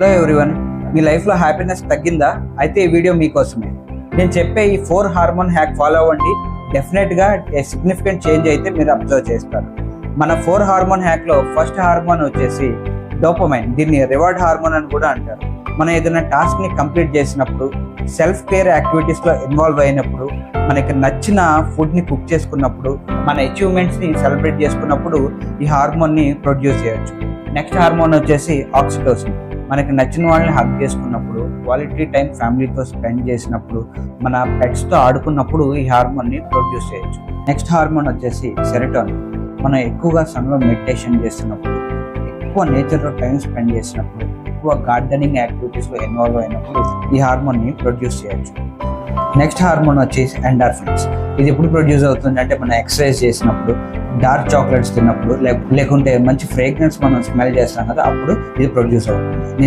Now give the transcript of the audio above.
Hello everyone, మీ లైఫ్లో happiness తగ్గిందా? అయితే ఈ వీడియో మీకోసమే. నేను చెప్పే ఈ 4 హార్మోన్ హ్యాక్ ఫాలో అవ్వండి. డెఫినెట్గా సిగ్నిఫికెంట్ చేంజ్ అయితే మీరు అబ్జర్వ్ చేస్తారు. మన 4 హార్మోన్ హ్యాక్లో ఫస్ట్ హార్మోన్ వచ్చేసి డోపమైన్. దీన్ని రివార్డ్ హార్మోన్ అని కూడా అంటారు. మనం ఏదైనా టాస్క్ని కంప్లీట్ చేసినప్పుడు, సెల్ఫ్ కేర్ యాక్టివిటీస్లో ఇన్వాల్వ్ అయినప్పుడు, మనకి నచ్చిన ఫుడ్ని కుక్ చేసుకున్నప్పుడు, మన అచీవ్మెంట్స్ని సెలబ్రేట్ చేసుకున్నప్పుడు ఈ హార్మోన్ని ప్రొడ్యూస్ చేయొచ్చు. నెక్స్ట్ హార్మోన్ వచ్చేసి ఆక్సిటోసిన్. మనకి నచ్చిన వాళ్ళని హగ్ చేసుకున్నప్పుడు, క్వాలిటీ టైం ఫ్యామిలీతో స్పెండ్ చేసినప్పుడు, మన పెట్స్తో ఆడుకున్నప్పుడు ఈ హార్మోన్ని ప్రొడ్యూస్ చేయొచ్చు. నెక్స్ట్ హార్మోన్ వచ్చేసి సెరోటోనిన్. మనం ఎక్కువగా సన్లో మెడిటేషన్ చేస్తున్నప్పుడు, ఎక్కువ నేచర్లో టైం స్పెండ్ చేసినప్పుడు, ఎక్కువ గార్డెనింగ్ యాక్టివిటీస్లో ఇన్వాల్వ్ అయినప్పుడు ఈ హార్మోన్ని ప్రొడ్యూస్ చేయొచ్చు. నెక్స్ట్ హార్మోన్ వచ్చేసి ఎండార్ఫిన్స్. ఇది ఎప్పుడు ప్రొడ్యూస్ అవుతుంది అంటే మనం ఎక్సర్సైజ్ చేసినప్పుడు, డార్క్ చాక్లెట్స్ తిన్నప్పుడు, లేకుంటే మంచి ఫ్రేగ్రెన్స్ మనం స్మెల్ చేస్తాం కదా, అప్పుడు ఇది ప్రొడ్యూస్ అవుతుంది.